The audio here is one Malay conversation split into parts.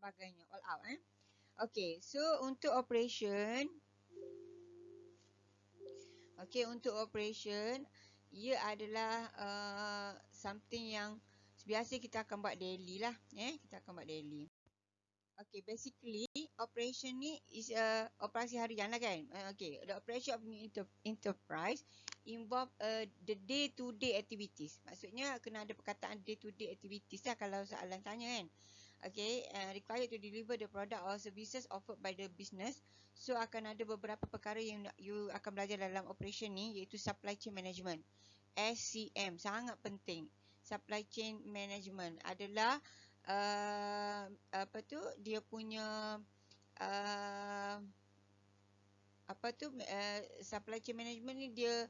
sebagainya, all out. Okay, so untuk operation, ia adalah something yang biasa kita akan buat daily lah. Kita akan buat daily. Okay, basically operation ni is operasi harian lah kan. Okay, the operation of new enterprise involve the day to day activities. Maksudnya kena ada perkataan day to day activities lah kalau soalan tanya kan. Okay, required to deliver the product or services offered by the business. So akan ada beberapa perkara yang you akan belajar dalam operation ni, iaitu supply chain management, SCM, sangat penting. Supply chain management adalah dia punya supply chain management ni dia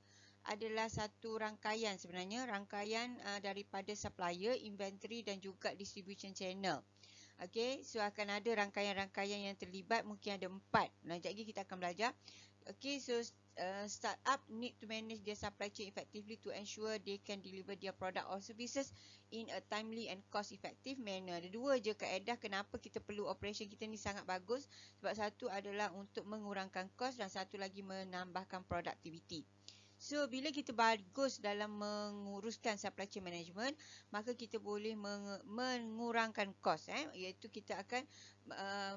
adalah satu rangkaian, sebenarnya rangkaian daripada supplier, inventory dan juga distribution channel. Okay, so akan ada rangkaian-rangkaian yang terlibat, mungkin ada 4. Sekejap lagi kita akan belajar. Okay, so startup need to manage their supply chain effectively to ensure they can deliver their product or services in a timely and cost effective manner. Ada 2 je kaedah kenapa kita perlu operation kita ni sangat bagus. Sebab satu adalah untuk mengurangkan kos dan satu lagi menambahkan productivity. So bila kita bagus dalam menguruskan supply chain management, maka kita boleh mengurangkan kos, iaitu kita akan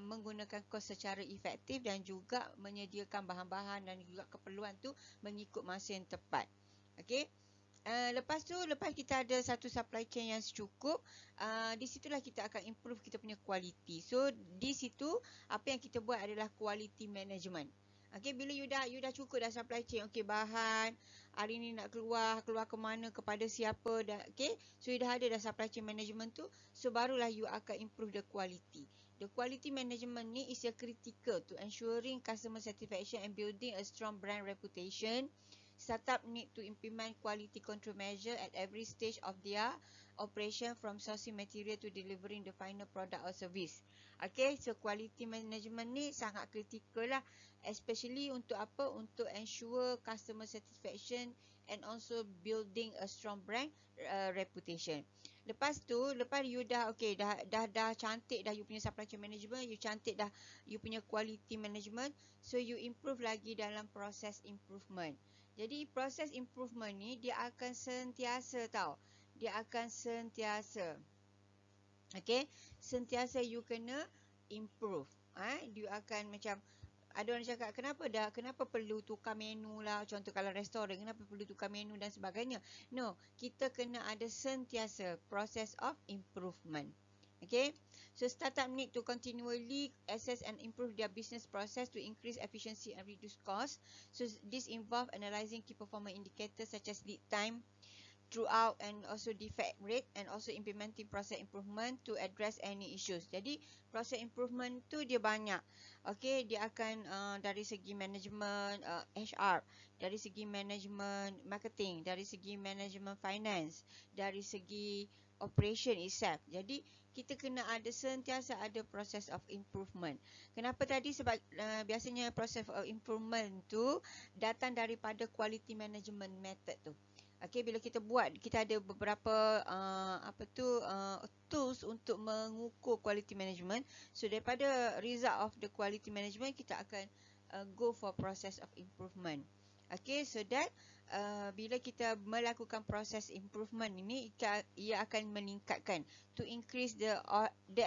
menggunakan kos secara efektif dan juga menyediakan bahan-bahan dan juga keperluan tu mengikut masa yang tepat. Okey. Lepas kita ada satu supply chain yang cukup, di situlah kita akan improve kita punya quality. So di situ apa yang kita buat adalah quality management. Okay, bila you dah cukup dah supply chain, okay, bahan hari ni nak keluar ke mana, kepada siapa dah, okay, so you dah ada dah supply chain management tu, so barulah you akan improve the quality. The quality management ni is a critical to ensuring customer satisfaction and building a strong brand reputation. Startup need to implement quality control measure at every stage of their operation, from sourcing material to delivering the final product or service. Okay, so quality management ni sangat kritikal lah, especially untuk apa? Untuk ensure customer satisfaction and also building a strong brand reputation. Lepas you dah okay, dah cantik dah you punya supply chain management, you cantik dah you punya quality management, so you improve lagi dalam proses improvement. Jadi proses improvement ni dia akan sentiasa okay, sentiasa you kena improve. You akan macam, ada orang cakap kenapa perlu tukar menu lah, contoh kalau restoran kenapa perlu tukar menu dan sebagainya. No, kita kena ada sentiasa process of improvement. Okay, so startup need to continually assess and improve their business process to increase efficiency and reduce cost. So this involve analyzing key performance indicators such as lead time throughout and also defect rate, and also implementing process improvement to address any issues. Jadi process improvement tu dia banyak. Okay, dia akan dari segi management HR, dari segi management marketing, dari segi management finance, dari segi operation itself. Jadi kita kena sentiasa ada process of improvement. Kenapa tadi? Sebab biasanya process of improvement tu datang daripada quality management method tu. Okay, bila kita buat, kita ada beberapa tools untuk mengukur quality management. So daripada result of the quality management, kita akan go for process of improvement. Okay, so that bila kita melakukan proses improvement ini, ia akan meningkatkan to increase the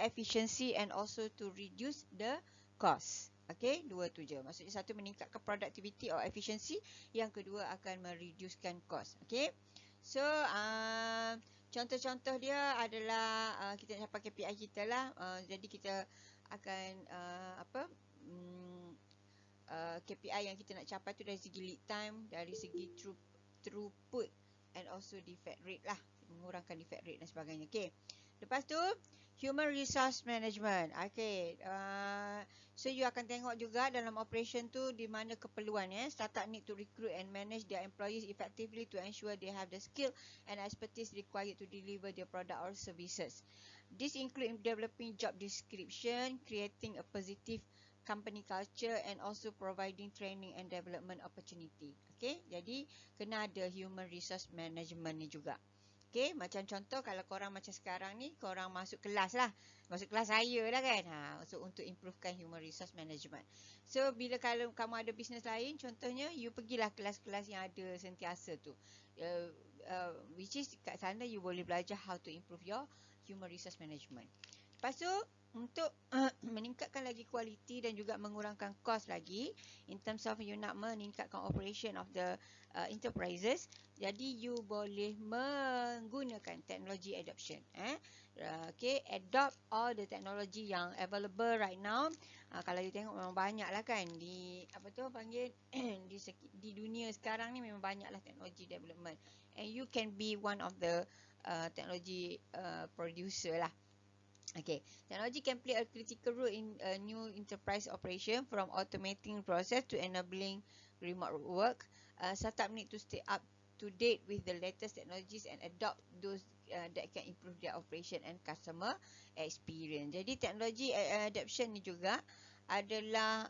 efficiency and also to reduce the cost. Okay, 2 tu je. Maksudnya satu meningkatkan productivity or efficiency, yang kedua akan mereducekan cost. Okay, so contoh-contoh dia adalah kita nak capai KPI kita lah. Jadi kita akan KPI yang kita nak capai tu dari segi lead time, dari segi throughput and also defect rate lah, mengurangkan defect rate dan sebagainya. Okay, lepas tu human resource management. Okay, so you akan tengok juga dalam operation tu di mana keperluan startup need to recruit and manage their employees effectively to ensure they have the skill and expertise required to deliver their product or services. This include developing job description, creating a positive company culture and also providing training and development opportunity. Okay, jadi kena ada human resource management ni juga. Okay, macam contoh kalau korang macam sekarang ni, korang masuk kelas lah. Masuk kelas saya lah kan. So untuk improvekan human resource management. So bila kalau kamu ada bisnes lain, contohnya you pergilah kelas-kelas yang ada sentiasa tu. Which is kat sana you boleh belajar how to improve your human resource management. Lepas tu, untuk meningkatkan lagi kualiti dan juga mengurangkan kos lagi, in terms of you nak meningkatkan operation of the enterprises, jadi you boleh menggunakan teknologi adoption. Okay, adopt all the technology yang available right now. Kalau you tengok memang banyak lah kan di apa tu panggil di dunia sekarang ni memang banyak lah teknologi development, and you can be one of the technology producer lah. Okay, technology can play a critical role in a new enterprise operation, from automating process to enabling remote work. Startup need to stay up to date with the latest technologies and adopt those that can improve their operation and customer experience. Jadi teknologi adoption ni juga adalah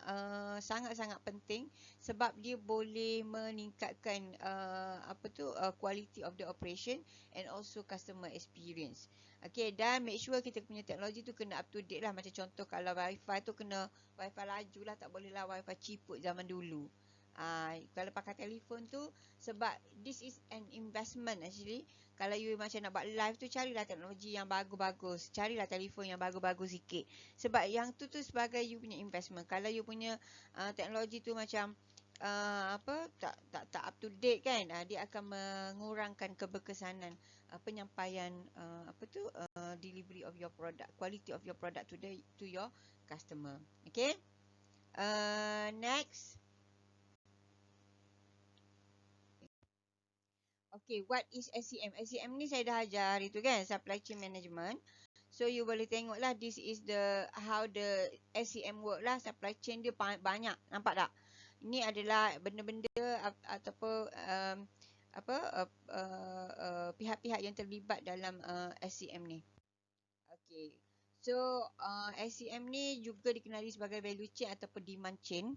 sangat-sangat penting sebab dia boleh meningkatkan quality of the operation and also customer experience. Okay, dan make sure kita punya teknologi tu kena up to date lah. Macam contoh kalau wifi tu kena wifi laju lah, tak boleh lah wifi ciput zaman dulu. Kalau pakai telefon tu, sebab this is an investment actually. Kalau you macam nak buat live tu, carilah teknologi yang bagus-bagus. Carilah telefon yang bagus-bagus sikit. Sebab yang tu sebagai you punya investment. Kalau you punya teknologi tu macam tak up to date kan, dia akan mengurangkan keberkesanan penyampaian delivery of your product, quality of your product to your customer. Okay, next. Okay, what is SCM? SCM ni saya dah ajar hari tu kan, supply chain management. So you boleh tengok lah, this is the how the SCM work lah. Supply chain dia banyak, nampak tak? Ini adalah benda-benda ataupun pihak-pihak yang terlibat dalam SCM ni. Okay, so SCM ni juga dikenali sebagai value chain ataupun demand chain.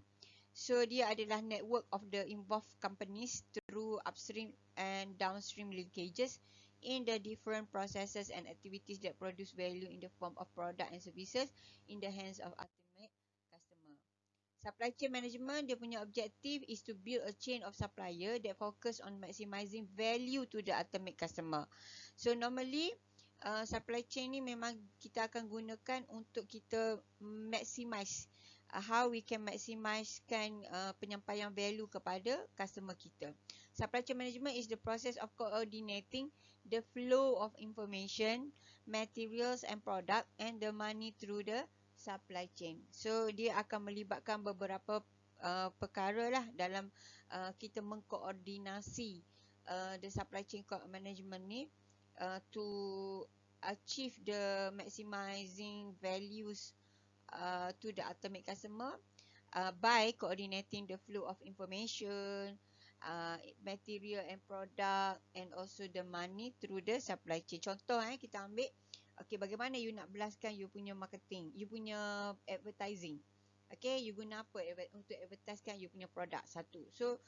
So dia adalah network of the involved companies through upstream and downstream linkages in the different processes and activities that produce value in the form of product and services in the hands of ultimate customer. Supply chain management, dia punya objective is to build a chain of supplier that focus on maximizing value to the ultimate customer. So normally supply chain ni memang kita akan gunakan untuk kita maximize how we can maximizekan penyampaian value kepada customer kita. Supply chain management is the process of coordinating the flow of information, materials and product and the money through the supply chain. So dia akan melibatkan beberapa perkara lah dalam kita mengkoordinasi the supply chain management ni to achieve the maximizing values to the ultimate customer by coordinating the flow of information, material and product and also the money through the supply chain. Contoh kita ambil, okay, bagaimana you nak belaskan you punya marketing, you punya advertising. Okay, you guna apa untuk advertisekan you punya produk satu. So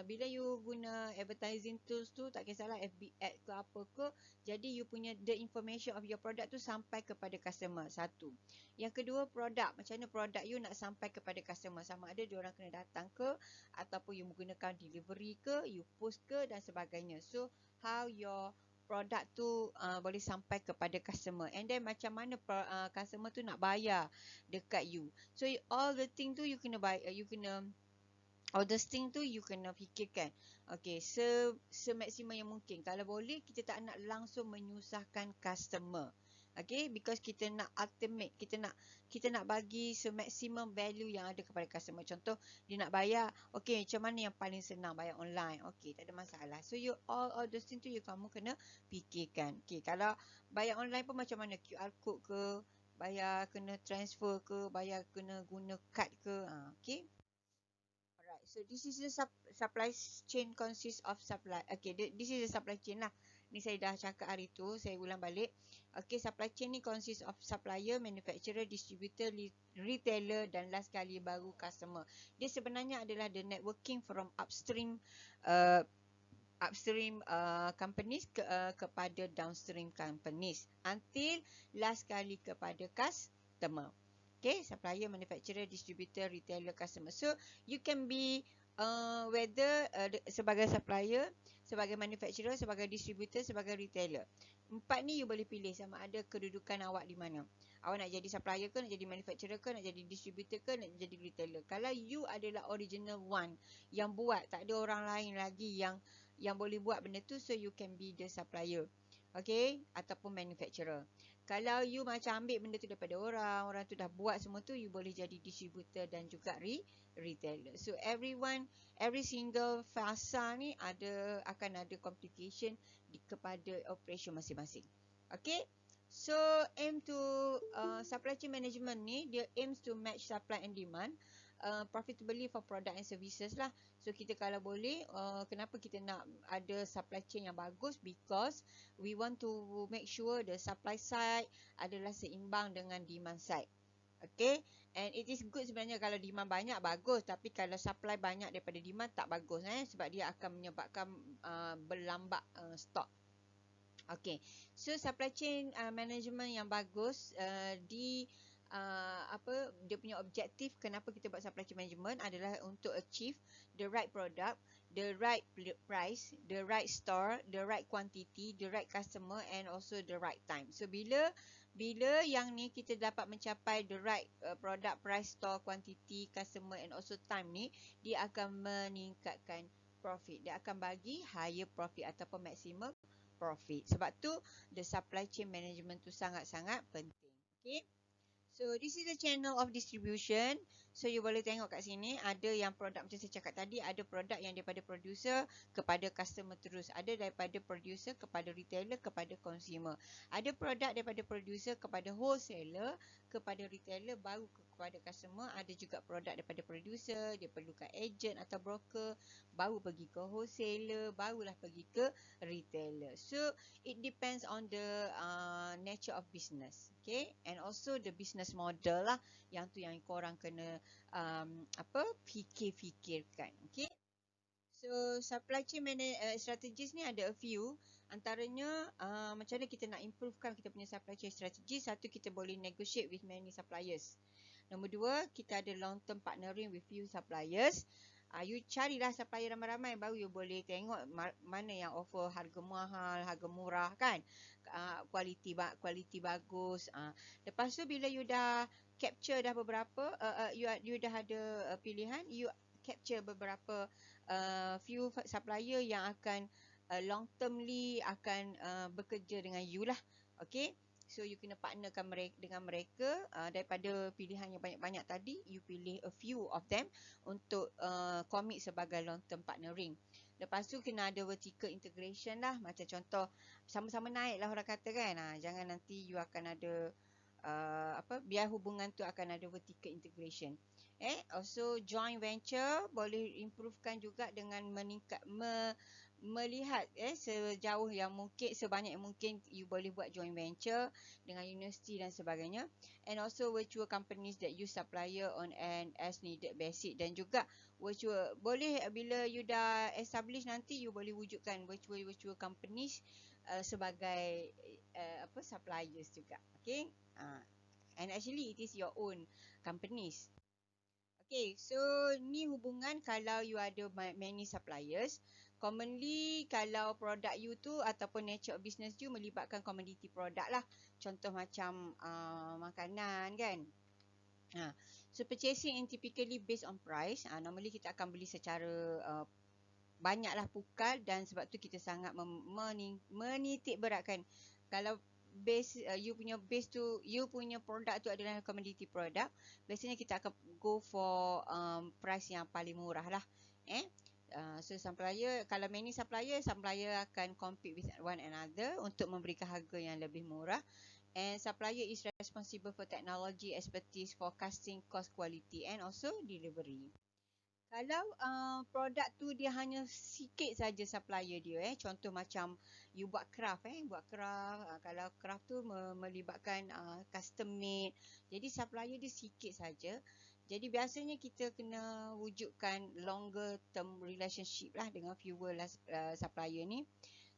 bila you guna advertising tools tu, tak kisahlah FB ad ke apa ke, jadi you punya the information of your product tu sampai kepada customer, satu. Yang kedua, produk, macam mana produk you nak sampai kepada customer, sama ada diorang kena datang ke ataupun you menggunakan delivery ke, you post ke dan sebagainya. So how your product tu boleh sampai kepada customer, and then macam mana customer tu nak bayar dekat you. So all the thing tu you kena all those thing tu you kena fikirkan. Okay, semaksimal yang mungkin. Kalau boleh, kita tak nak langsung menyusahkan customer. Okay, because kita nak ultimate, kita nak bagi semaksimum value yang ada kepada customer. Contoh, dia nak bayar, okay, macam mana yang paling senang bayar online? Okay, tak ada masalah. So you all those thing tu kamu kena fikirkan. Okay, kalau bayar online pun macam mana? QR code ke? Bayar kena transfer ke? Bayar kena guna kad ke? Okay. So this is the supply chain consists of supply. Okay, this is the supply chain lah. Ni saya dah cakap hari tu, saya ulang balik. Okay, supply chain ni consists of supplier, manufacturer, distributor, retailer dan last kali baru customer. Dia sebenarnya adalah the networking from upstream upstream companies kepada downstream companies until last kali kepada customer. Okay, supplier, manufacturer, distributor, retailer, customer. So you can be whether sebagai supplier, sebagai manufacturer, sebagai distributor, sebagai retailer. Empat ni you boleh pilih sama ada kedudukan awak di mana. Awak nak jadi supplier ke, nak jadi manufacturer ke, nak jadi distributor ke, nak jadi retailer. Kalau you adalah original one yang buat, tak ada orang lain lagi yang boleh buat benda tu, so you can be the supplier. Okay, ataupun manufacturer. Kalau you macam ambil benda tu daripada orang, orang tu dah buat semua tu, you boleh jadi distributor dan juga retailer. So every single fasa ni akan ada complication kepada operation masing-masing. Okay, so aim to supply chain management ni, dia aims to match supply and demand profitably for product and services lah. So kita kalau boleh, kenapa kita nak ada supply chain yang bagus? Because we want to make sure the supply side adalah seimbang dengan demand side. Okay, and it is good sebenarnya kalau demand banyak, bagus. Tapi kalau supply banyak daripada demand, tak bagus sebab dia akan menyebabkan berlambak stok. Okay, so supply chain management yang bagus dia punya objektif kenapa kita buat supply chain management adalah untuk achieve the right product, the right price, the right store, the right quantity, the right customer and also the right time. So bila yang ni kita dapat mencapai the right product, price, store, quantity, customer and also time ni, dia akan meningkatkan profit. Dia akan bagi higher profit ataupun maximum profit. Sebab tu the supply chain management tu sangat-sangat penting. Okay. So this is the channel of distribution. So you boleh tengok kat sini ada yang produk macam saya cakap tadi, ada produk yang daripada producer kepada customer terus, ada daripada producer kepada retailer kepada consumer, ada produk daripada producer kepada wholesaler kepada retailer baru kepada customer, ada juga produk daripada producer dia perlukan agent atau broker baru pergi ke wholesaler barulah pergi ke retailer. So it depends on the nature of business. Okay, and also the business model lah, yang tu yang korang kena fikir-fikirkan. Okay, so supply chain strategies ni ada a few. Antaranya macam mana kita nak improvekan kita punya supply chain strategy. Satu, kita boleh negotiate with many suppliers. Nombor dua, kita ada long term partnering with few suppliers. You carilah supplier ramai-ramai, baru you boleh tengok mana yang offer harga mahal, harga murah kan, kualiti bagus. Lepas tu bila you dah capture dah beberapa, you dah ada pilihan, you capture beberapa few supplier yang akan long termly akan bekerja dengan you lah. Okay, so you kena partnerkan dengan mereka. Daripada pilihan yang banyak-banyak tadi, you pilih a few of them untuk commit sebagai long term partnering. Lepas tu kena ada vertical integration lah. Macam contoh, sama-sama naik lah orang kata kan. Jangan nanti you akan ada biar hubungan tu akan ada vertical integration. Also joint venture boleh improvekan juga dengan melihat sejauh yang mungkin, sebanyak yang mungkin you boleh buat joint venture dengan universiti dan sebagainya. And also virtual companies that use supplier on an as needed basis. Dan juga virtual, boleh bila you dah establish nanti, you boleh wujudkan virtual companies sebagai suppliers juga. Okay, and actually it is your own companies. Okay, so ni hubungan kalau you ada many suppliers. Commonly kalau produk you tu ataupun nature of business you melibatkan commodity product lah. Contoh macam makanan kan. So purchasing and typically based on price. Normally kita akan beli secara banyaklah pukal, dan sebab tu kita sangat menitik beratkan. Kalau base you punya produk tu adalah commodity product, biasanya kita akan go for price yang paling murah lah. So supplier, kalau many supplier akan compete with one another untuk memberikan harga yang lebih murah. And supplier is responsible for technology, expertise, forecasting, cost, quality and also delivery. Kalau produk tu dia hanya sikit saja supplier dia, contoh macam you buat craft, kalau craft tu melibatkan custom made, jadi supplier dia sikit saja. Jadi biasanya kita kena wujudkan longer term relationship lah dengan fewer supplier ni.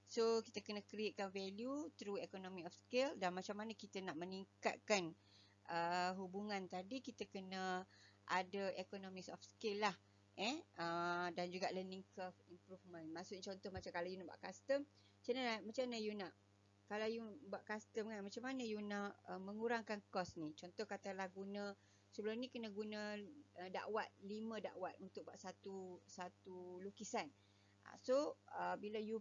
So kita kena createkan value through economy of scale, dan macam mana kita nak meningkatkan hubungan tadi, kita kena ada economies of scale lah. Dan juga learning curve improvement. Maksudnya contoh macam kalau you nak buat custom, macam mana you nak, kalau you buat custom kan, macam mana you nak mengurangkan kos ni. Contoh katalah sebelum ni kena guna dakwat, 5 dakwat untuk buat satu lukisan. So bila you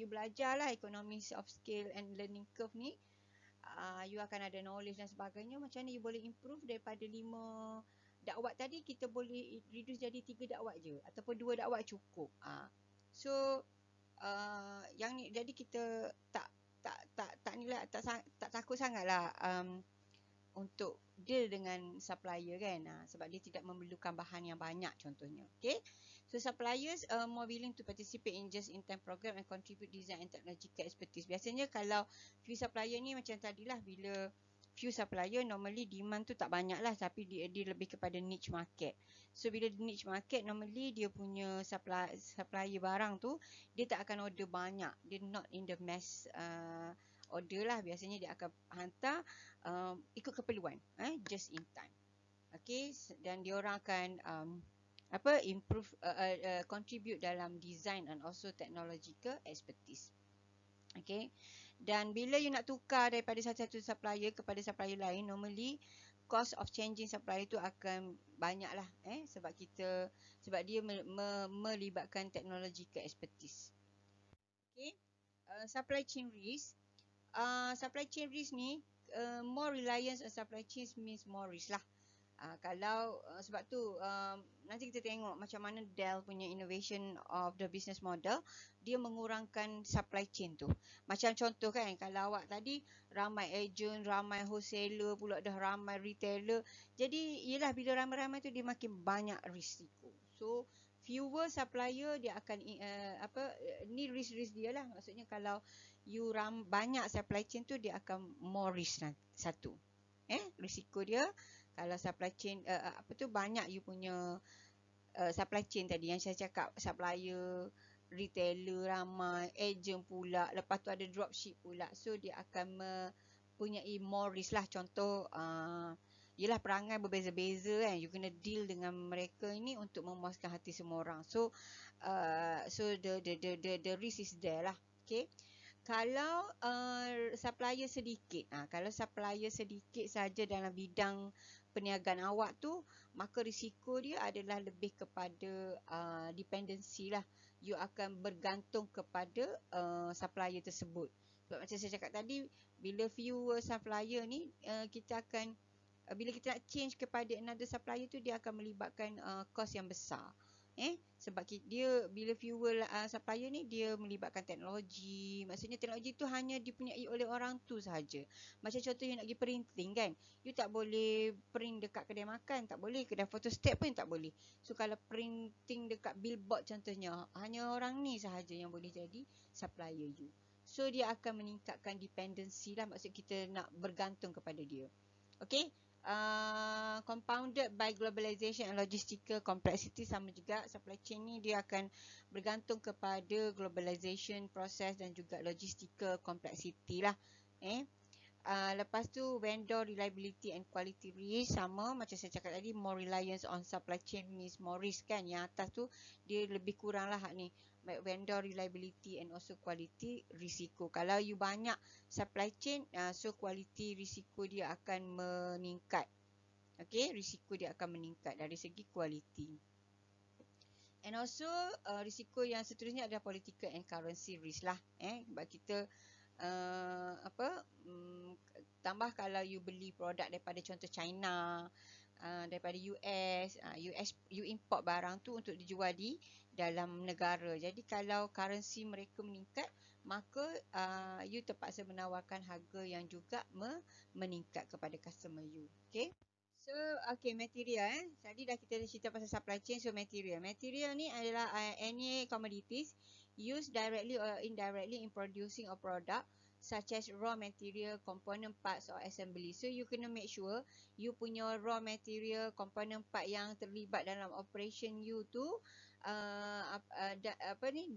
belajar lah economies of scale and learning curve ni, you akan ada knowledge dan sebagainya, macam mana you boleh improve daripada 5 dakwat tadi, kita boleh reduce jadi 3 dakwat je, ataupun 2 dakwat cukup. So yang ni, jadi kita tak takut sangatlah untuk deal dengan supplier kan, sebab dia tidak memerlukan bahan yang banyak contohnya. Okay, so suppliers more willing to participate in just-in-time program and contribute design and technological expertise. Biasanya kalau few supplier ni macam tadilah, bila few supplier normally demand tu tak banyak lah, tapi dia lebih kepada niche market. So bila niche market, normally dia punya supplier barang tu dia tak akan order banyak, dia not in the mass order lah. Biasanya dia akan hantar ikut keperluan, just in time. Okay, dan dia orang akan improve, contribute dalam design and also technological expertise. Okay, dan bila you nak tukar daripada satu supplier kepada supplier lain, normally cost of changing supplier tu akan banyak lah, sebab dia melibatkan technological expertise. Okay, supply chain risk. Supply chain risk ni, more reliance on supply chain means more risk lah. Kalau sebab tu nanti kita tengok macam mana Dell punya innovation of the business model, dia mengurangkan supply chain tu. Macam contoh kan, kalau awak tadi ramai agent, ramai wholesaler, pula dah ramai retailer, jadi yelah, bila ramai-ramai tu dia makin banyak risiko. So fewer supplier, dia akan ni risk dia lah. Maksudnya kalau you banyak supply chain tu, dia akan more risk satu. Risiko dia kalau supply chain banyak you punya supply chain tadi yang saya cakap, supplier, retailer ramai, agent pula, lepas tu ada dropship pula. So dia akan mempunyai more risk lah. Contoh yelah, perangai berbeza-beza kan, you kena deal dengan mereka ini untuk memuaskan hati semua orang. So the risk is there lah. Okay, kalau supplier sedikit, kalau supplier sedikit saja dalam bidang perniagaan awak tu, maka risiko dia adalah lebih kepada dependency lah. You akan bergantung kepada supplier tersebut. Sebab macam saya cakap tadi, bila fewer supplier ni, kita akan bila kita nak change kepada another supplier tu, dia akan melibatkan cost yang besar. Sebab dia bila fewer supplier ni, dia melibatkan teknologi. Maksudnya teknologi tu hanya dipunyai oleh orang tu sahaja. Macam contoh you nak pergi printing kan, you tak boleh print dekat kedai makan, tak boleh, kedai photostat pun tak boleh. So kalau printing dekat billboard contohnya, hanya orang ni sahaja yang boleh jadi supplier you. So dia akan meningkatkan dependency lah, maksud kita nak bergantung kepada dia. Okay, compounded by globalization and logistical complexity, sama juga supply chain ni dia akan bergantung kepada globalization process dan juga logistical complexity lah. Lepas tu vendor reliability and quality risk, sama macam saya cakap tadi, more reliance on supply chain means more risk kan. Yang atas tu dia lebih kurang lah ni, vendor reliability and also quality risiko. Kalau you banyak supply chain, so quality risiko dia akan meningkat. Okay, risiko dia akan meningkat dari segi quality. And also risiko yang seterusnya adalah political and currency risk lah. Sebab kita tambah kalau you beli produk daripada contoh China, daripada US, you import barang tu untuk dijual di dalam negara. Jadi kalau currency mereka meningkat, maka you terpaksa menawarkan harga yang juga meningkat kepada customer you. Okay, so material. Tadi dah kita cerita pasal supply chain. So material ni adalah any commodities used directly or indirectly in producing a product, such as raw material, component parts or assembly. So you kena make sure you punya raw material, component part yang terlibat dalam operation you tu apa ni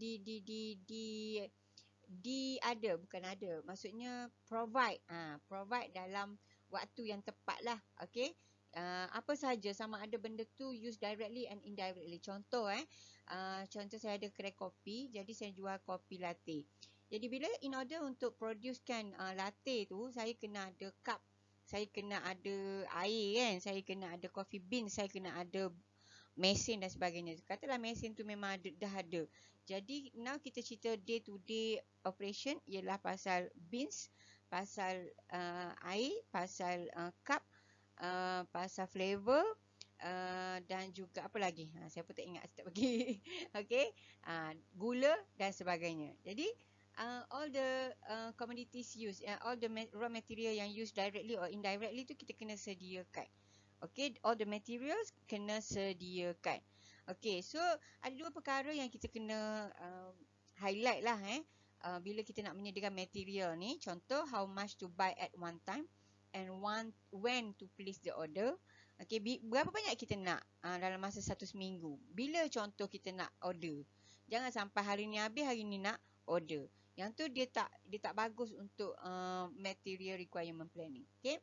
ada, bukan ada, maksudnya provide provide dalam waktu yang tepat lah. Okay, apa sahaja, sama ada benda tu use directly and indirectly. Contoh contoh saya ada kedai kopi, jadi saya jual kopi latte. Jadi bila in order untuk producekan latte tu, saya kena ada cup, saya kena ada air kan, saya kena ada coffee bean, saya kena ada mesin dan sebagainya. Katalah mesin tu memang dah ada. Jadi now kita cerita day to day operation ialah pasal beans, pasal air, pasal cup, pasal flavor, dan juga apa lagi? Saya pun tak ingat setiap pagi. Okey, gula dan sebagainya. Jadi all the commodities used, all the raw material yang used directly or indirectly tu kita kena sediakan. Okay, all the materials kena sediakan. Okay, so ada dua perkara yang kita kena highlight lah bila kita nak menyediakan material ni. Contoh, how much to buy at one time and when to place the order. Okay, berapa banyak kita nak dalam masa satu seminggu. Bila contoh kita nak order. Jangan sampai hari ni habis, hari ni nak order. Yang tu dia tak bagus untuk material requirement planning. Okay.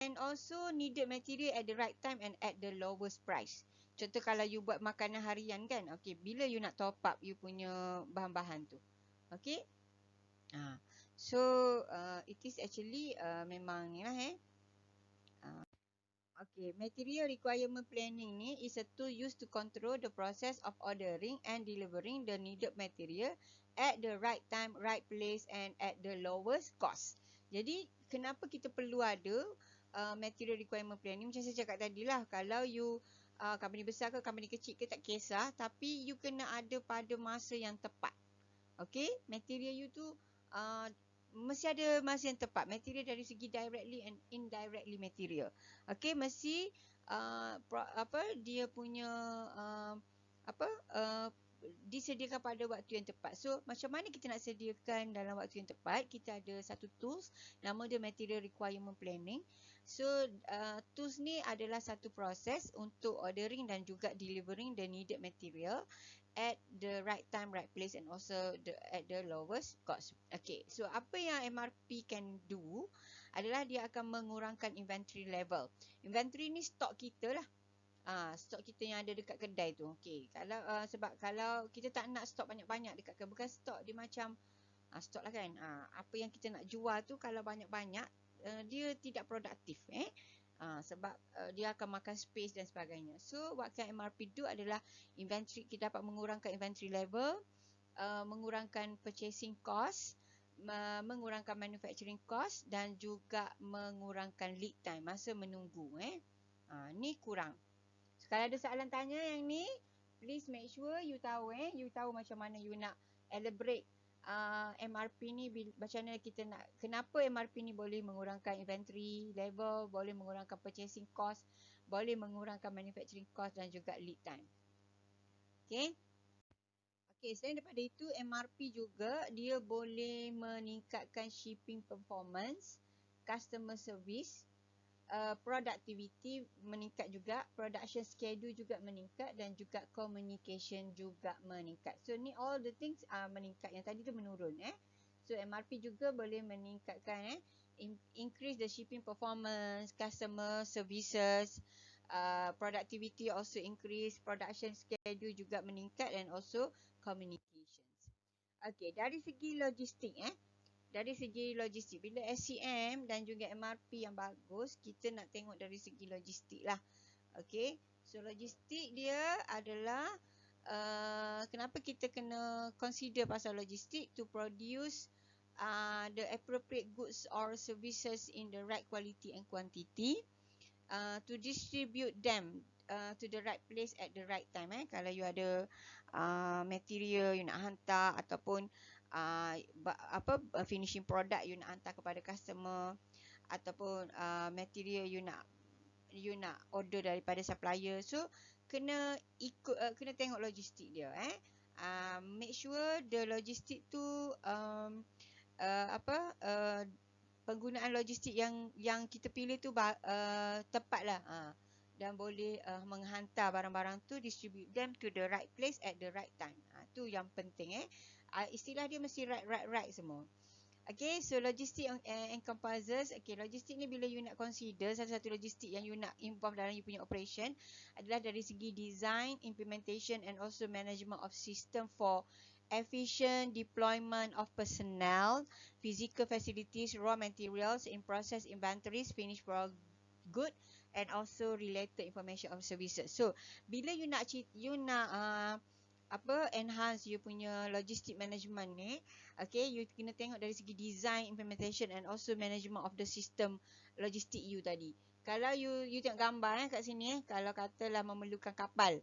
And also needed material at the right time and at the lowest price. Contoh kalau you buat makanan harian kan, okay, bila you nak top up you punya bahan-bahan tu. Okay. So it is actually memang ni lah okay, material requirement planning ni is a tool used to control the process of ordering and delivering the needed material at the right time, right place and at the lowest cost. Jadi kenapa kita perlu ada material requirement planning? Macam saya cakap tadi lah, kalau you company besar ke company kecil ke tak kisah, tapi you kena ada pada masa yang tepat. Okay, material you tu mesti ada masa yang tepat. Material dari segi directly and indirectly material. Okay, mesti dia punya disediakan pada waktu yang tepat. So macam mana kita nak sediakan dalam waktu yang tepat? Kita ada satu tools, nama dia material requirement planning. So tools ni adalah satu proses untuk ordering dan juga delivering the needed material at the right time, right place and also at the lowest cost. Okay, so apa yang MRP can do adalah dia akan mengurangkan inventory level. Inventory ni stok kita lah. Stok kita yang ada dekat kedai tu. Okay, sebab kalau kita tak nak stok banyak-banyak dekat kedai, bukan stok, dia macam stok lah kan. Apa yang kita nak jual tu kalau banyak-banyak, dia tidak produktif sebab dia akan makan space dan sebagainya. So what can MRP do adalah inventory, kita dapat mengurangkan inventory level, mengurangkan purchasing cost, mengurangkan manufacturing cost dan juga mengurangkan lead time, masa menunggu ni kurang. So, kalau ada soalan tanya yang ni, please make sure you tahu you tahu macam mana you nak elaborate MRP ni, macam mana kita nak, kenapa MRP ni boleh mengurangkan inventory level, boleh mengurangkan purchasing cost, boleh mengurangkan manufacturing cost dan juga lead time. Okay. Okay, selain daripada itu, MRP juga dia boleh meningkatkan shipping performance, customer service, productivity meningkat juga, production schedule juga meningkat dan juga communication juga meningkat. So ni all the things meningkat, yang tadi tu menurun So MRP juga boleh meningkatkan increase the shipping performance, customer services, productivity also increase, production schedule juga meningkat and also communications. Okay, dari segi logistik dari segi logistik, bila SCM dan juga MRP yang bagus, kita nak tengok dari segi logistik lah. Okay, so logistik dia adalah kenapa kita kena consider pasal logistik, to produce the appropriate goods or services in the right quality and quantity, to distribute them to the right place at the right time. Kalau you ada material you nak hantar ataupun finishing product you nak hantar kepada customer, ataupun material you nak order daripada supplier, so kena kena tengok logistik dia make sure the logistik tu penggunaan logistik yang kita pilih tu tepat lah. Dan boleh menghantar barang-barang tu, distribute them to the right place at the right time. Tu yang penting istilah dia mesti right semua. Okay, so logistik encompasses, logistik ni bila you nak consider satu-satu logistik yang you nak involve dalam you punya operation adalah dari segi design, implementation and also management of system for efficient deployment of personnel, physical facilities, raw materials, in-process inventories, finished product good and also related information of services. So, bila you nak enhance you punya logistic management ni, you kena tengok dari segi design, implementation and also management of the system logistik you tadi. Kalau you tengok gambar kat sini kalau katalah memerlukan kapal,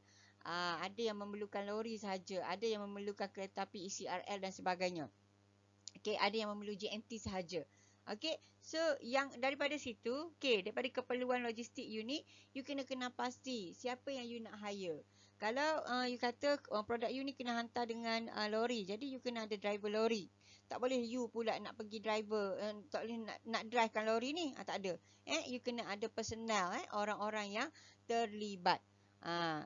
ada yang memerlukan lori sahaja, ada yang memerlukan kereta api ECRL dan sebagainya. Ada yang memerlukan JNT sahaja. So yang daripada situ, daripada keperluan logistik you ni, you kena pasti siapa yang you nak hire. Kalau you kata produk you ni kena hantar dengan lori, jadi you kena ada driver lori. Tak boleh you pula nak pergi driver, tak boleh nak drivekan lori ni, tak ada. You kena ada personnel, orang-orang yang terlibat.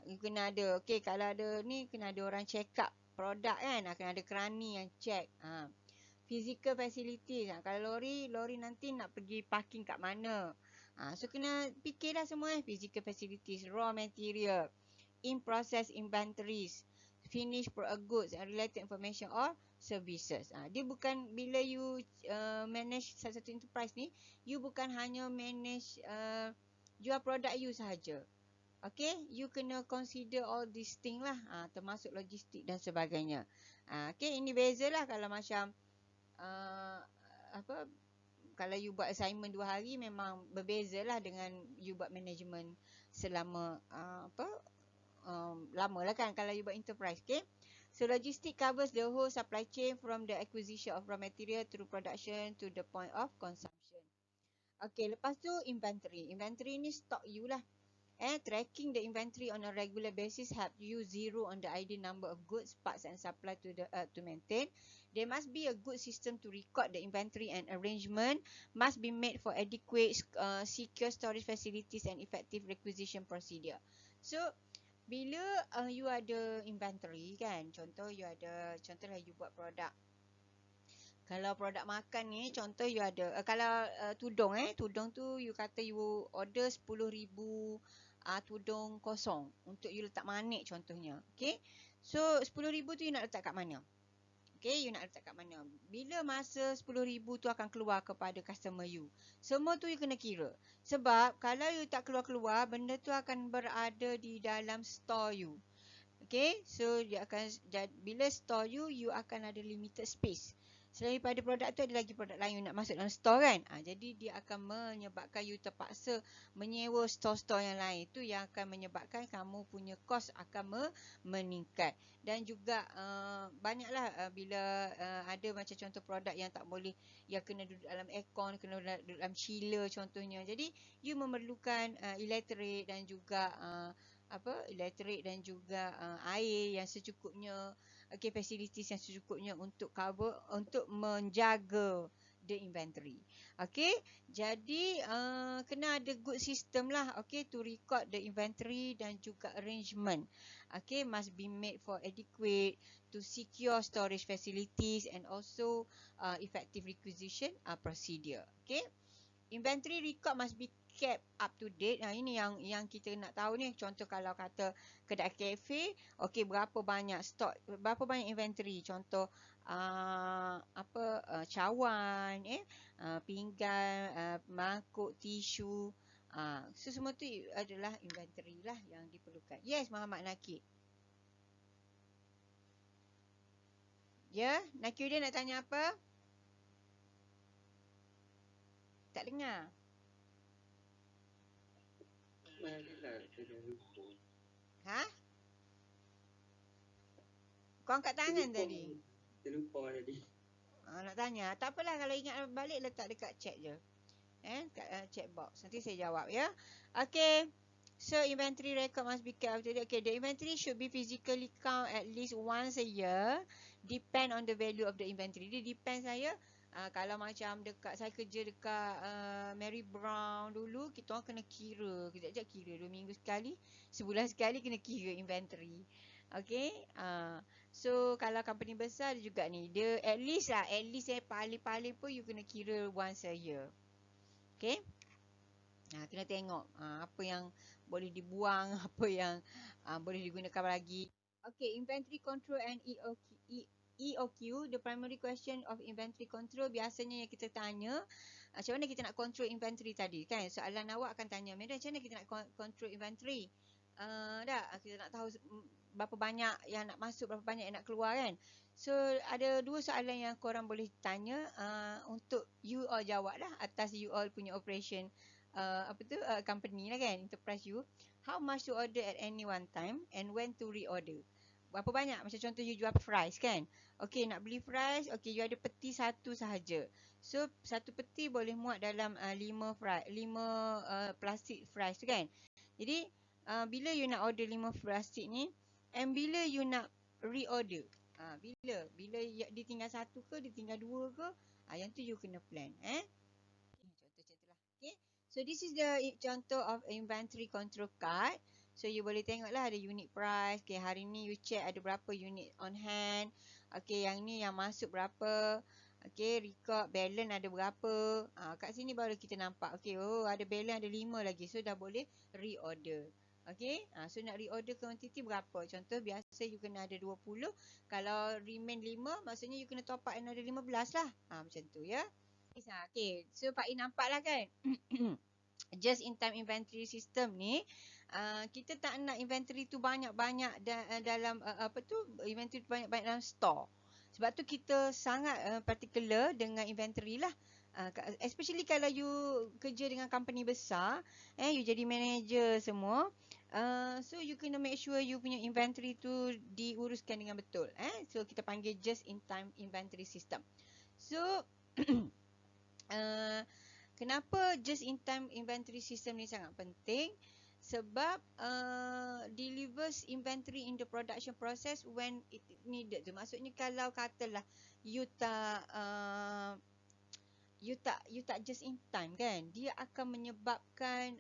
You kena ada, kalau ada ni kena ada orang check up produk kan, kena ada kerani yang check. Physical facilities, kalau lori nanti nak pergi parking kat mana. So kena fikirlah semua physical facilities, raw material, in-process inventories, finished goods and related information or services. Dia bukan bila you manage satu enterprise ni, you bukan hanya manage jual produk you sahaja. You kena consider all these things lah, termasuk logistik dan sebagainya. Ini beza lah kalau macam kalau you buat assignment 2 hari memang berbeza lah dengan you buat management selama lama lah kan kalau you buat enterprise. So logistic covers the whole supply chain from the acquisition of raw material through production to the point of consumption. Lepas tu inventory ni stock you lah. Tracking the inventory on a regular basis help you zero on the ideal number of goods, parts and supply to maintain. There must be a good system to record the inventory and arrangement must be made for adequate, secure storage facilities and effective requisition procedure. So, bila you ada inventory kan, contohlah you buat produk. Kalau produk makan ni, contoh you ada, kalau tudung tu you kata you order 10,000 tudung kosong untuk you letak manik contohnya. So 10,000 tu you nak letak kat mana? You nak letak kat mana? Bila masa 10,000 tu akan keluar kepada customer you? Semua tu you kena kira. Sebab kalau you tak keluar-keluar, benda tu akan berada di dalam store you. So dia akan, bila store you akan ada limited space. Selain daripada produk tu ada lagi produk lain you nak masuk dalam store kan. Jadi dia akan menyebabkan you terpaksa menyewa store-store yang lain. Itu yang akan menyebabkan kamu punya kos akan meningkat. Dan juga banyaklah bila ada macam contoh produk yang tak boleh, yang kena duduk dalam aircon, kena duduk dalam chiller contohnya. Jadi you memerlukan elektrik dan juga air yang secukupnya, facilities yang secukupnya untuk cover, untuk menjaga the inventory. Jadi kena ada good system lah, to record the inventory dan juga arrangement. Must be made for adequate to secure storage facilities and also effective requisition procedure. Inventory record must be kept up to date. Ini yang kita nak tahu ni. Contoh kalau kata kedai kafe, berapa banyak stok, berapa banyak inventory. Contoh cawan, pinggan, mangkuk, tisu. So semua tu adalah inventory lah yang diperlukan. Yes, Muhammad Nakib. Ya, Nakib nak tanya apa? Tak dengar. Kau angkat tangan tadi. Terlupa tadi. Nak tanya. Tak apalah, kalau ingat balik letak dekat chat je. Kat chat box. Nanti saya jawab ya. So inventory record must be kept up to date. The inventory should be physically count at least once a year. Depend on the value of the inventory. Dia depend saya Kalau macam dekat, saya kerja dekat Mary Brown dulu, kita orang kena kira, kejap-kejap kira 2 minggu sekali, sebulan sekali kena kira inventory. Okay, so kalau company besar dia juga ni, dia at least paling-paling pun you kena kira once a year. Okay, kena tengok apa yang boleh dibuang, apa yang boleh digunakan lagi. Okay, inventory control and EOQ, the primary question of inventory control, biasanya yang kita tanya, macam mana kita nak control inventory tadi kan? Soalan awak akan tanya, Mira, macam mana kita nak control inventory? Kita nak tahu berapa banyak yang nak masuk, berapa banyak yang nak keluar kan? So ada 2 soalan yang korang boleh tanya untuk you all jawab lah atas you all punya operation company lah kan, enterprise you. How much to order at any one time and when to reorder? Berapa banyak? Macam contoh you jual fries kan? Okay, nak beli fries, okay, you ada peti 1 sahaja. So 1 peti boleh muat dalam 5 plastik fries tu kan? Jadi bila you nak order 5 plastik ni, and bila you nak reorder, bila ditinggal 1 ke, ditinggal 2 ke, yang tu you kena plan. Contoh macam tu lah. Okay, so this is the contoh of inventory control card. So you boleh tengok lah ada unit price. Okay, hari ni you check ada berapa unit on hand. Okay, yang ni yang masuk berapa. Okay, record balance ada berapa. Kat sini baru kita nampak. Okay, oh ada balance ada 5 lagi. So dah boleh reorder. Okay, so nak reorder quantity berapa. Contoh biasa you kena ada 20. Kalau remain 5, maksudnya you kena top up another 15 lah. Macam tu ya. Okay, so Pak I nampak lah kan. Just in time inventory system ni, kita tak nak inventory tu banyak-banyak dalam inventory tu banyak-banyak dalam store. Sebab tu kita sangat particular dengan inventory lah. Especially kalau you kerja dengan company besar, you jadi manager semua. So you kena make sure you punya inventory tu diuruskan dengan betul. So kita panggil just in time inventory system. So kenapa just in time inventory system ni sangat penting? Sebab delivers inventory in the production process when it needed tu. Maksudnya kalau katalah you tak just in time kan, dia akan menyebabkan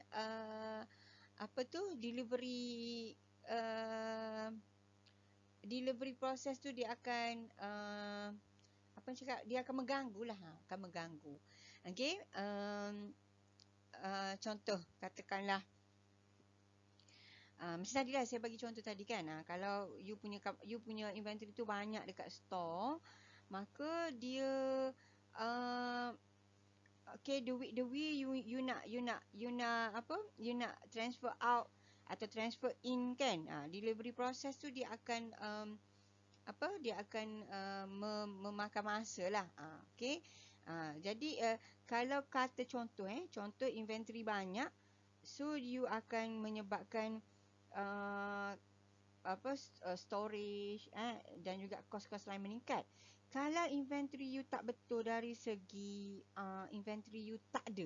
delivery process tu dia akan dia akan mengganggu lah, akan mengganggu. Okay, contoh katakanlah macam tadi lah saya bagi contoh tadi kan, kalau you punya inventory tu banyak dekat store, maka dia okay, the way you nak transfer out atau transfer in kan, delivery process tu dia akan memakan masa lah. Okay, jadi kalau kata contoh inventory banyak, so you akan menyebabkan storage dan juga kos-kos lain meningkat. Kalau inventory you tak betul dari segi inventory you tak ada,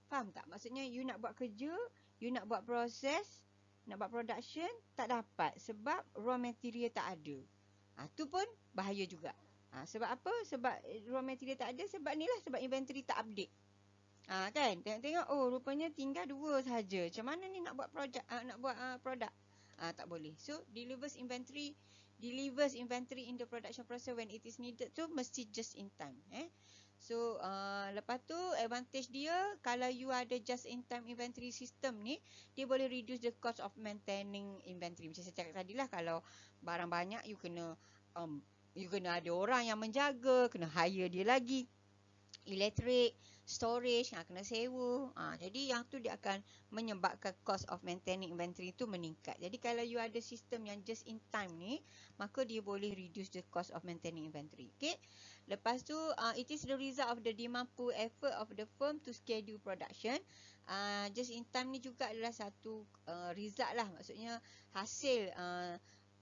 faham tak? Maksudnya you nak buat kerja, you nak buat proses, nak buat production, tak dapat sebab raw material tak ada. Tu pun bahaya juga. Sebab apa? Sebab raw material tak ada, sebab ni lah, sebab inventory tak update. Kan? Tengok, oh rupanya tinggal 2 sahaja. Macam mana ni nak buat produk? Tak boleh. So delivers inventory in the production process when it is needed tu mesti just in time. So lepas tu advantage dia, kalau you ada just in time inventory system ni, dia boleh reduce the cost of maintaining inventory. Macam saya cakap tadi lah, kalau barang banyak you kena ada orang yang menjaga, kena hire dia lagi, elektrik, storage, kena sewa. Jadi yang tu dia akan menyebabkan cost of maintaining inventory tu meningkat. Jadi kalau you ada sistem yang just in time ni, maka dia boleh reduce the cost of maintaining inventory. Okay. Lepas tu, it is the result of the demand pool effort of the firm to schedule production. Just in time ni juga adalah satu result lah. Maksudnya hasil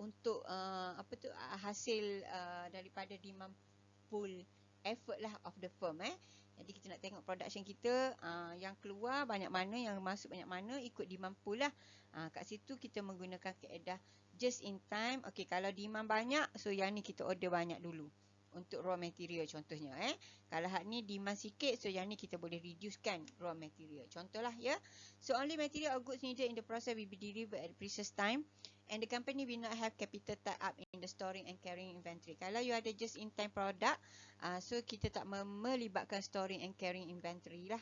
untuk hasil daripada demand pool effort lah of the firm. Jadi kita nak tengok production kita, yang keluar banyak mana, yang masuk banyak mana, ikut demand pool lah. Kat situ kita menggunakan kaedah just in time. Okay, kalau demand banyak, so yang ni kita order banyak dulu. untuk raw material contohnya. Kalau hak ni demand sikit, so yang ni kita boleh reducekan raw material. Contohlah ya. So only material or goods needed in the process will be delivered at precise time and the company will not have capital tied up in the storing and carrying inventory. Kalau you ada just in time product, so kita tak melibatkan storing and carrying inventory lah.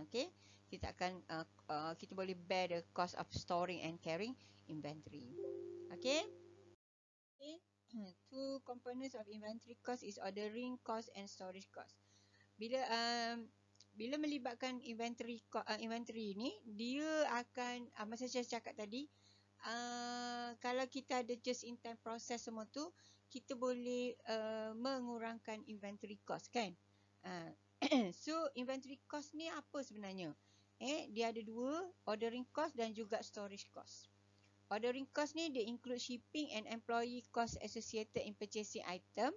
Okay. Kita akan kita boleh bear the cost of storing and carrying inventory. Okay. Two components of inventory cost is ordering cost and storage cost. Bila melibatkan inventory ni, dia akan macam saya cakap tadi, kalau kita ada just in time process semua tu, kita boleh mengurangkan inventory cost kan. So inventory cost ni apa sebenarnya? Dia ada dua, ordering cost dan juga storage cost. Ordering cost ni dia include shipping and employee cost associated in purchasing item.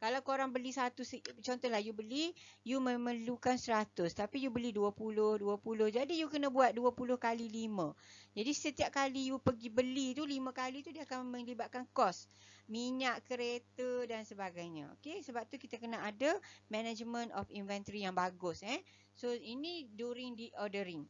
Kalau korang beli satu, contohlah you beli, you memerlukan 100 tapi you beli 20. Jadi you kena buat 20 kali 5. Jadi setiap kali you pergi beli tu 5 kali tu dia akan melibatkan kos minyak, kereta dan sebagainya. Okay, sebab tu kita kena ada management of inventory yang bagus. So ini during the ordering.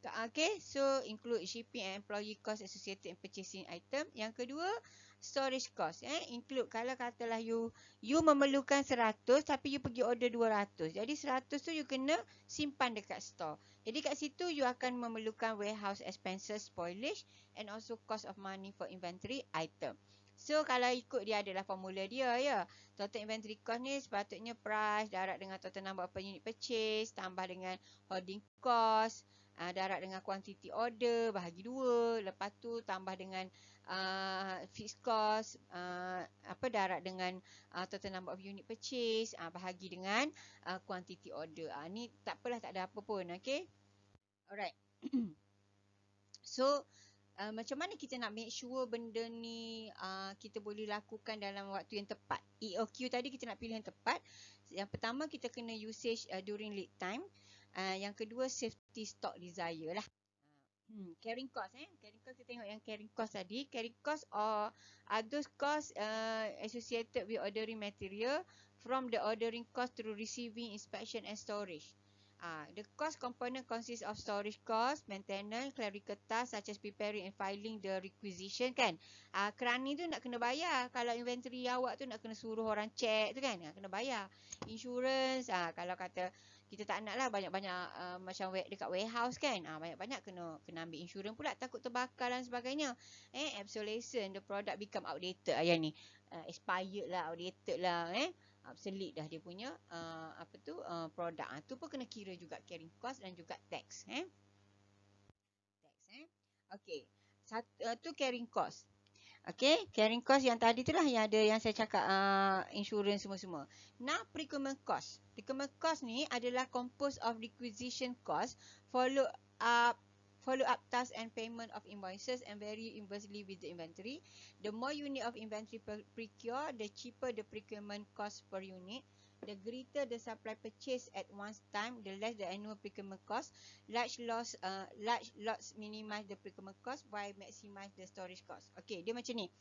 Okay, so include shipping and employee cost associated in purchasing item. Yang kedua, storage cost. Include kalau katalah you memerlukan 100 tapi you pergi order 200. Jadi 100 tu you kena simpan dekat store. Jadi kat situ you akan memerlukan warehouse expenses, spoilage and also cost of money for inventory item. So kalau ikut dia adalah formula dia ya. Total inventory cost ni sepatutnya price darab dengan total number of unit purchase tambah dengan holding cost. Darab dengan quantity order bahagi 2, lepas tu tambah dengan fixed cost, darab dengan total number of unit purchase, bahagi dengan quantity order. Ni tak apalah, tak ada apa pun. Okay, alright. So macam mana kita nak make sure benda ni kita boleh lakukan dalam waktu yang tepat? EOQ tadi kita nak pilih yang tepat. Yang pertama kita kena usage during lead time. Yang kedua safety stock desire lah. Carrying cost carrying cost kita tengok yang carrying cost tadi. Carrying cost are those costs associated with ordering material from the ordering cost through receiving, inspection and storage. The cost component consists of storage cost, maintenance, clerical tasks such as preparing and filing the requisition kan. Kerani tu nak kena bayar. Kalau inventory awak tu nak kena suruh orang check tu kan, kena bayar. Insurance, kalau kata kita tak nak lah banyak-banyak macam dekat warehouse kan, banyak-banyak kena ambil insurans pula, takut terbakar dan sebagainya. Obsolescence, the product become outdated yang ni. Expired lah, outdated lah, obsolete dah dia punya produk. Tu pun kena kira juga carrying cost dan juga tax. Okay, tu carrying cost. Okay, carrying cost yang tadi tu lah yang ada yang saya cakap insurans semua-semua. Now procurement cost. Procurement cost ni adalah composed of requisition cost, follow up task and payment of invoices and vary inversely with the inventory. The more unit of inventory procure, the cheaper the procurement cost per unit. The greater the supply purchase at one time, the less the annual procurement cost. Large lots minimize the procurement cost while maximize the storage cost. Okay, dia macam ni.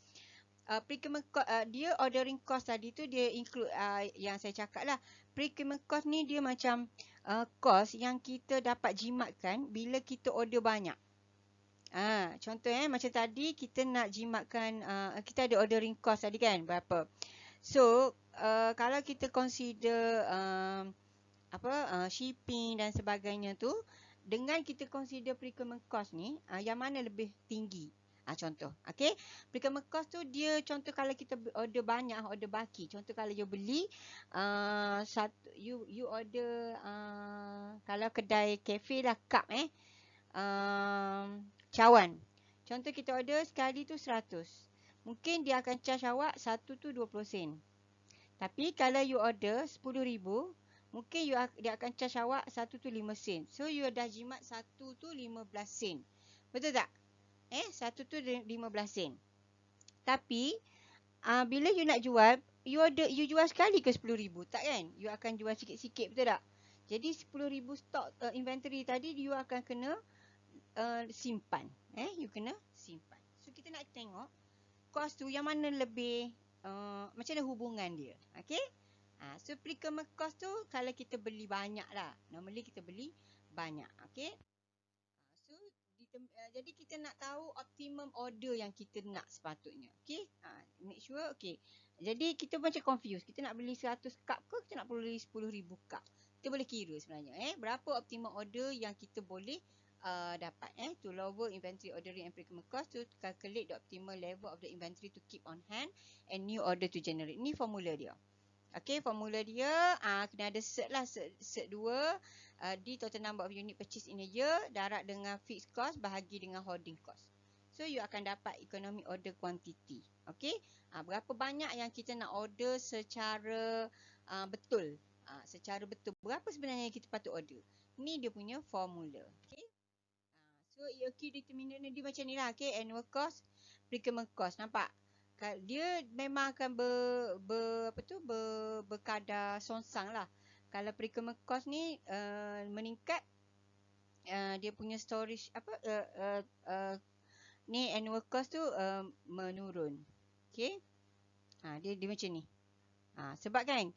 Procurement cost, dia ordering cost tadi tu dia include yang saya cakap lah. Procurement cost ni dia macam cost yang kita dapat jimatkan bila kita order banyak. Contoh macam tadi kita nak jimatkan, kita ada ordering cost tadi kan berapa. So kalau kita consider shipping dan sebagainya tu, dengan kita consider procurement cost ni, yang mana lebih tinggi? Contoh, okay, procurement cost tu dia contoh kalau kita order banyak, order baki. Contoh kalau you beli you order kalau kedai kafe lah cup cawan. Contoh kita order sekali tu 100. Mungkin dia akan charge awak satu tu 20 sen. Tapi kalau you order 10,000, mungkin dia akan charge awak satu tu 5 sen. So you dah jimat satu tu 15 sen. Betul tak? Satu tu 15 sen. Tapi bila you nak jual, you jual sekali ke 10,000? Tak kan? You akan jual sikit-sikit, betul tak? Jadi 10,000 stok inventory tadi you akan kena simpan. You kena simpan. So kita nak tengok cost tu yang mana lebih macam mana hubungan dia. Okay. So procurement cost tu kalau kita beli banyak lah. Normally kita beli banyak. Okay. So jadi kita nak tahu optimum order yang kita nak sepatutnya. Okay. Make sure. Okay. Jadi kita macam confused. Kita nak beli 100 cup ke kita nak beli 10,000 cup. Kita boleh kira sebenarnya. Berapa optimum order yang kita boleh dapat. To lower inventory ordering and procurement cost to calculate the optimal level of the inventory to keep on hand and new order to generate. Ni formula dia. Okay, formula dia kena ada cert lah, cert 2 di total number of unit purchase in a year, darab dengan fixed cost bahagi dengan holding cost. So you akan dapat economic order quantity. Okay, berapa banyak yang kita nak order secara betul. Secara betul, berapa sebenarnya yang kita patut order. Ni dia punya formula. Okay. So key determinant dia macam ni lah. Okay, annual cost, procurement cost. Nampak? Dia memang akan berkadar songsang lah. Kalau procurement cost ni meningkat, dia punya storage ni annual cost tu menurun. Okay. Dia macam ni. Sebab kan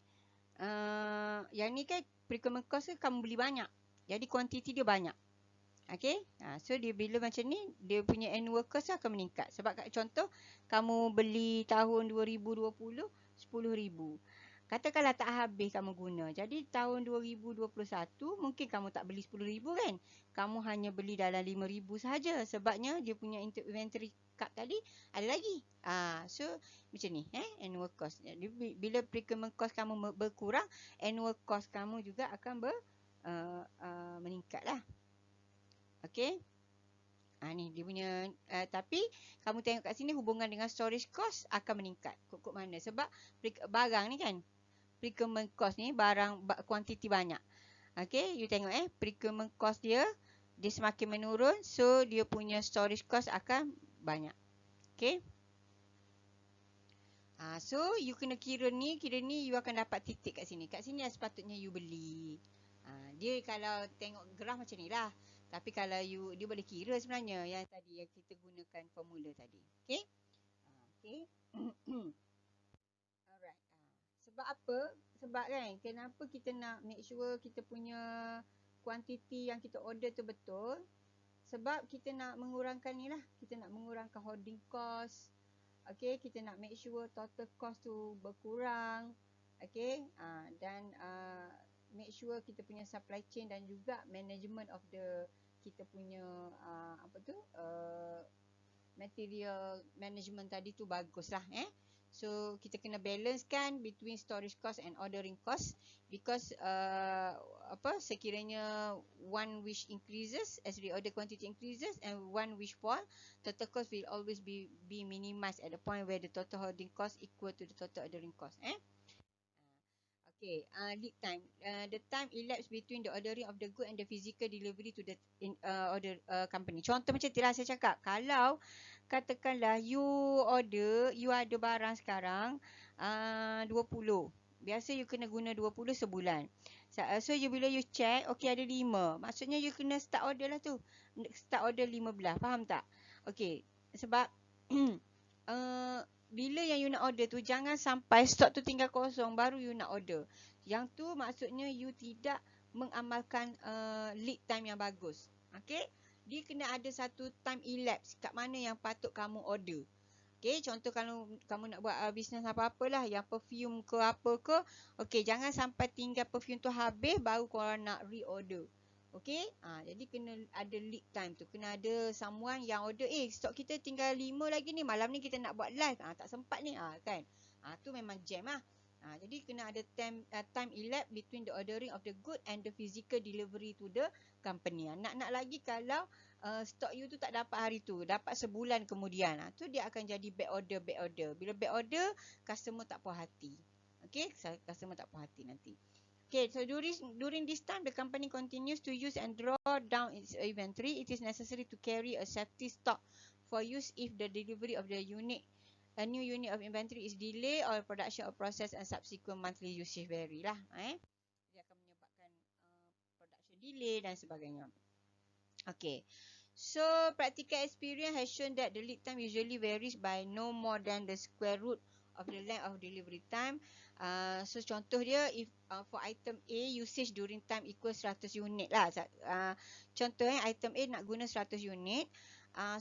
yang ni kan procurement cost tu kamu beli banyak. Jadi kuantiti dia banyak. Okay. So dia bila macam ni, dia punya annual cost akan meningkat. Sebab contoh, kamu beli tahun 2020, 10,000. Katakanlah tak habis kamu guna. Jadi tahun 2021, mungkin kamu tak beli 10,000 kan. Kamu hanya beli dalam 5,000 sahaja. Sebabnya dia punya inventory cup tadi ada lagi. So macam ni. Annual cost. Jadi, bila procurement cost kamu berkurang, annual cost kamu juga akan meningkat lah. Okay. Ni dia punya tapi kamu tengok kat sini hubungan dengan storage cost akan meningkat. Kok mana? Sebab barang ni kan, procurement cost ni barang kuantiti banyak. Okay, you tengok procurement cost dia semakin menurun, so dia punya storage cost akan banyak. Okay. So you kena kira ni you akan dapat titik kat sini. Kat sini sepatutnya you beli. Dia kalau tengok graf macam ni lah. Tapi kalau dia boleh kira sebenarnya yang tadi yang kita gunakan formula tadi. Okay. Okay. Alright. Sebab apa? Sebab kan, kenapa kita nak make sure kita punya kuantiti yang kita order tu betul? Sebab kita nak mengurangkan ni lah. Kita nak mengurangkan holding cost. Okay. Kita nak make sure total cost tu berkurang. Okay. Dan make sure kita punya supply chain dan juga management of kita punya material management tadi tu bagus lah. So kita kena balance kan between storage cost and ordering cost, because sekiranya one which increases as the order quantity increases and one which fall, total cost will always be minimized at the point where the total holding cost equal to the total ordering cost. Okay, lead time. The time elapsed between the ordering of the good and the physical delivery to the order company. Contoh macam itulah saya cakap. Kalau katakanlah you ada barang sekarang 20. Biasa you kena guna 20 sebulan. So bila you check, okay ada 5. Maksudnya you kena start order lah tu. Start order 15. Faham tak? Okay, sebab bila yang you nak order tu, jangan sampai stok tu tinggal kosong baru you nak order. Yang tu maksudnya you tidak mengamalkan lead time yang bagus. Okay, dia kena ada satu time elapse kat mana yang patut kamu order. Okay, contoh kalau kamu nak buat bisnes apa-apalah, yang perfume ke apa ke, okay, jangan sampai tinggal perfume tu habis baru korang nak reorder. Okay, jadi kena ada lead time tu. Kena ada someone yang order, stok kita tinggal 5 lagi ni, malam ni kita nak buat live, tak sempat ni, kan. Tu memang jam lah. Jadi kena ada time elapse between the ordering of the good and the physical delivery to the company. Nak lagi kalau stok you tu tak dapat hari tu, dapat sebulan kemudian, tu dia akan jadi back order. Bila back order, customer tak puas hati. Okay, customer tak puas hati nanti. Okay, so during this time, the company continues to use and draw down its inventory. It is necessary to carry a safety stock for use if the delivery of a new unit of inventory is delayed or production of process and subsequent monthly usage vary lah. Dia akan menyebabkan production delay dan sebagainya. Okay, so practical experience has shown that the lead time usually varies by no more than the square root of the length of delivery time. So contoh dia, if for item A, usage during time equals 100 unit lah. Contoh item A nak guna 100 unit.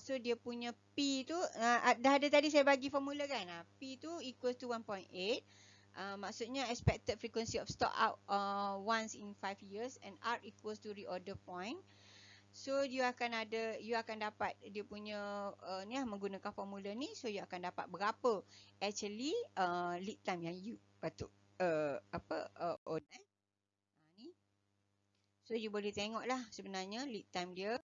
So dia punya P tu, dah ada tadi saya bagi formula kan. P tu equals to 1.8. Maksudnya expected frequency of stock out once in 5 years, and R equals to reorder point. So you akan dapat dia punya ni menggunakan formula ni. So you akan dapat berapa actually lead time yang you patut own. Ni. So you boleh tengok lah sebenarnya lead time dia